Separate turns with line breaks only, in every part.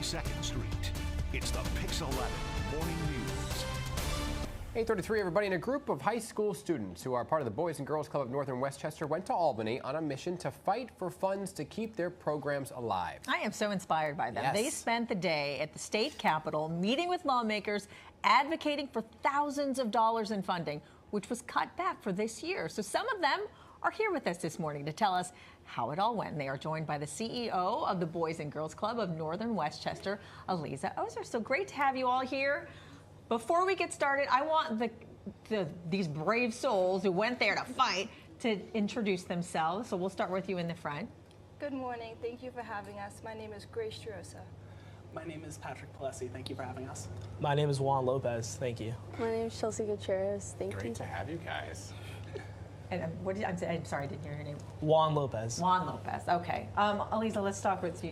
42nd Street. It's the PIX 11 Morning News.
8:33, everybody. And a group of high school students who are part of the Boys and Girls Club of Northern Westchester went to Albany on a mission to fight for funds to keep their programs alive.
I am so inspired by them.
Yes.
They spent the day at the state capitol meeting with lawmakers, advocating for thousands of dollars in funding, which was cut back for this year. So some of them are here with us this morning to tell us how it all went. They are joined by the CEO of the Boys and Girls Club of Northern Westchester, Alyzza Ozer. So great to have you all here. Before we get started, I want these brave souls who went there to fight to introduce themselves. So we'll start with you in the front.
Good morning. Thank you for having us. My name is Grace Drosa.
My name is Patrick Plessy. Thank you for having us.
My name is Juan Lopez. Thank you.
My name is Chelsea Gutierrez. Thank you.
Great to have you guys.
And I'm sorry, I didn't hear your name.
Juan Lopez.
Juan Lopez. Okay. Alyzza, let's talk with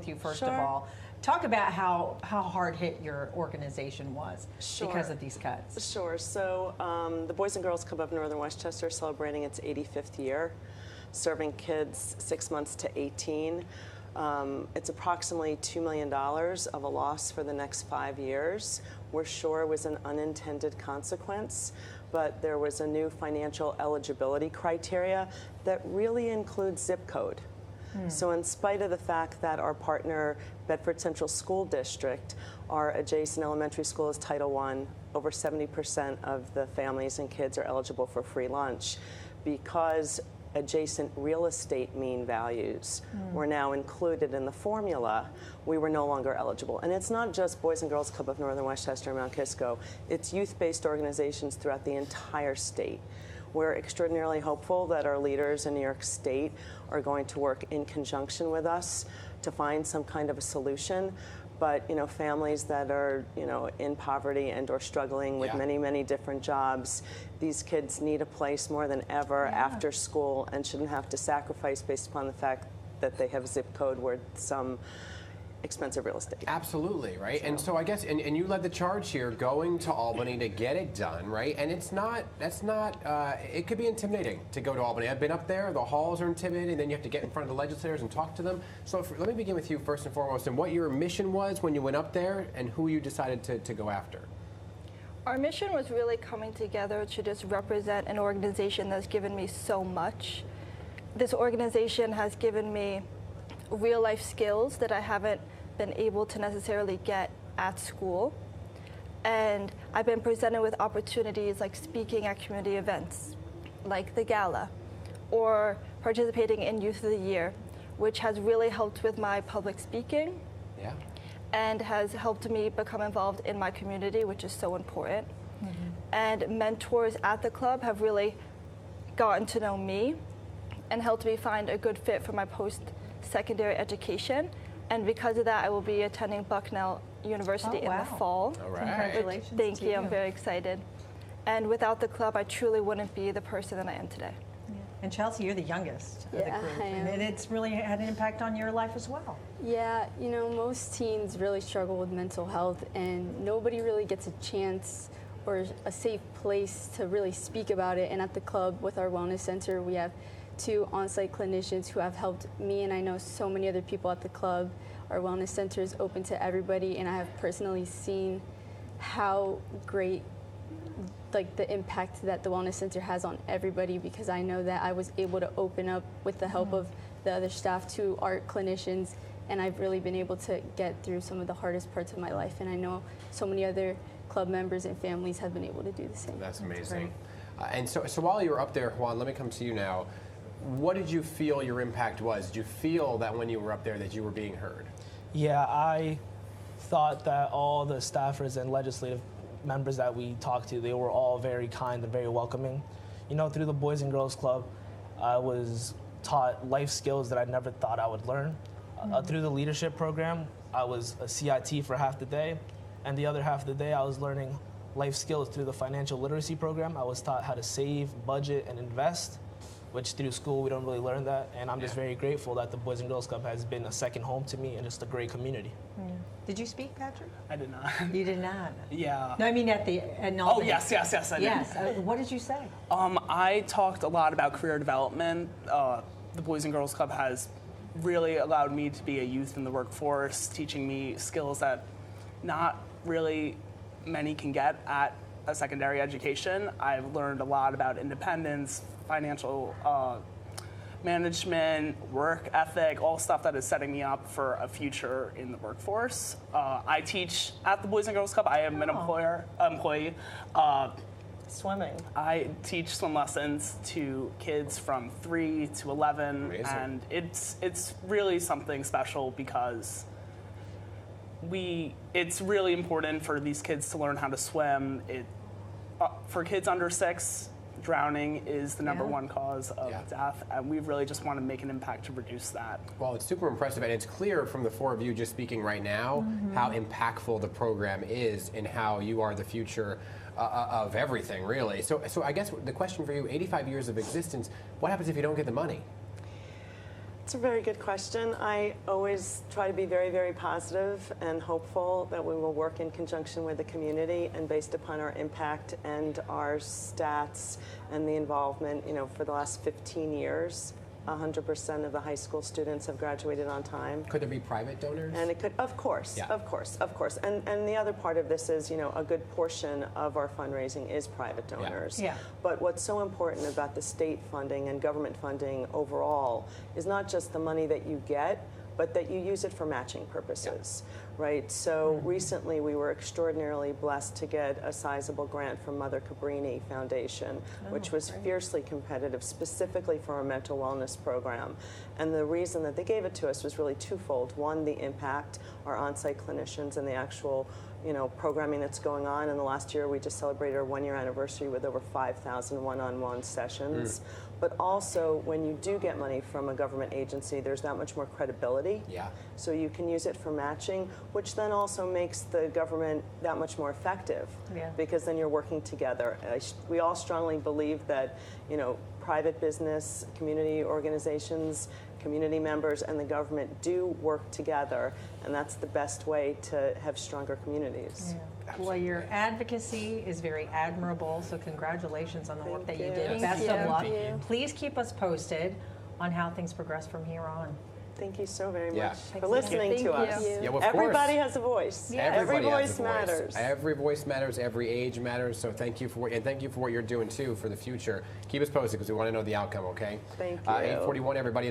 you first of
Sure.
all. Talk about how hard hit your organization was because of these cuts.
Sure. So the Boys and Girls Club of Northern Westchester is celebrating its 85th year, serving kids 6 months to 18. It's approximately $2 million of a loss for the next 5 years. We're sure it was an unintended consequence, but there was a new financial eligibility criteria that really includes zip code. So in spite of the fact that our partner, Bedford Central School District, our adjacent elementary school is Title I, over 70% of the families and kids are eligible for free lunch. Because adjacent real estate mean values were now included in the formula, we were no longer eligible. And it's not just Boys and Girls Club of Northern Westchester and Mount Kisco, it's youth-based organizations throughout the entire state. We're extraordinarily hopeful that our leaders in New York State are going to work in conjunction with us to find some kind of a solution. But families that are in poverty and or struggling with many different jobs, these kids need a place more than ever after school and shouldn't have to sacrifice based upon the fact that they have a zip code where some expensive real estate.
Absolutely, right? And so I guess, and you led the charge here, going to Albany to get it done, right? And it could be intimidating to go to Albany. I've been up there, the halls are intimidating, then you have to get in front of the legislators and talk to them. So let me begin with you first and foremost, and what your mission was when you went up there and who you decided to go after.
Our mission was really coming together to just represent an organization that's given me so much. This organization has given me real life skills that I haven't been able to necessarily get at school. And I've been presented with opportunities like speaking at community events, like the gala, or participating in Youth of the Year, which has really helped with my public speaking.
Yeah.
And has helped me become involved in my community, which is so important. And mentors at the club have really gotten to know me and helped me find a good fit for my post-secondary education. And because of that, I will be attending Bucknell University in the fall.
All right.
Congratulations.
Thank you. I'm very excited. And without the club, I truly wouldn't be the person that I am today.
And Chelsea, you're the youngest of the
Yeah,
group,
I am.
and it's really had an impact on your life as well.
Yeah, most teens really struggle with mental health, and nobody really gets a chance or a safe place to really speak about it. And at the club with our wellness center, we have 2 on-site clinicians who have helped me, and I know so many other people at the club. Our wellness center is open to everybody, and I have personally seen how great the impact that the wellness center has on everybody, because I know that I was able to open up with the help of the other staff to our clinicians, and I've really been able to get through some of the hardest parts of my life, and I know so many other club members and families have been able to do the same.
That's amazing. And so while you were up there, Juan, let me come to you now. What did you feel your impact was? Did you feel that when you were up there that you were being heard?
Yeah, I thought that all the staffers and legislative members that we talked to, they were all very kind and very welcoming. Through the Boys and Girls Club, I was taught life skills that I never thought I would learn. Through the leadership program, I was a CIT for half the day, and the other half of the day I was learning life skills through the financial literacy program. I was taught how to save, budget, and invest, which through school we don't really learn that, and I'm just very grateful that the Boys and Girls Club has been a second home to me and just a great community.
Did you speak, Patrick?
I did not.
You did not?
Yeah.
No, I mean at
Oh,
Albany.
yes, I did.
Yes. What did you say?
I talked a lot about career development. The Boys and Girls Club has really allowed me to be a youth in the workforce, teaching me skills that not really many can get at a secondary education. I've learned a lot about independence, financial management, work ethic, all stuff that is setting me up for a future in the workforce. I teach at the Boys and Girls Club. I am an employee.
Swimming.
I teach swim lessons to kids from 3 to 11,
Amazing.
and it's really something special because it's really important for these kids to learn how to swim. For kids under 6, drowning is the number one cause of death, and we really just want to make an impact to reduce that.
Well, it's super impressive, and it's clear from the 4 of you just speaking right now how impactful the program is and how you are the future of everything, really. So I guess the question for you, 85 years of existence, what happens if you don't get the money?
It's a very good question. I always try to be very, very positive and hopeful that we will work in conjunction with the community, and based upon our impact and our stats and the involvement, for the last 15 years, 100% of the high school students have graduated on time.
Could there be private donors?
And it could, of course. And the other part of this is, a good portion of our fundraising is private donors.
Yeah.
But what's so important about the state funding and government funding overall is not just the money that you get, but that you use it for matching purposes, right? So recently we were extraordinarily blessed to get a sizable grant from Mother Cabrini Foundation, which was fiercely competitive, specifically for our mental wellness program. And the reason that they gave it to us was really twofold. One, the impact, our on-site clinicians and the actual programming that's going on. In the last year, we just celebrated our 1-year anniversary with over 5,000 one-on-one sessions. But also, when you do get money from a government agency, there's that much more credibility.
Yeah.
So you can use it for matching, which then also makes the government that much more effective.
Yeah.
Because then you're working together. We all strongly believe that, private business, community organizations, community members, and the government do work together, and that's the best way to have stronger communities.
Yeah. Well, your advocacy is very admirable, so congratulations on the work that you did.
Thank
Best
you.
of luck.
Thank you.
Please keep us posted on how things progress from here on.
Thank you so very
Yeah.
much
Thanks
for listening
again.
to
Thank
us.
you.
Yeah, well, of
Everybody
course.
has a voice.
Yeah.
Every
Everybody has
voice
a
matters.
Every voice matters. Every age matters. So thank you for what you're doing too for the future. Keep us posted because we want to know the outcome. Okay.
Thank you.
8:41, everybody.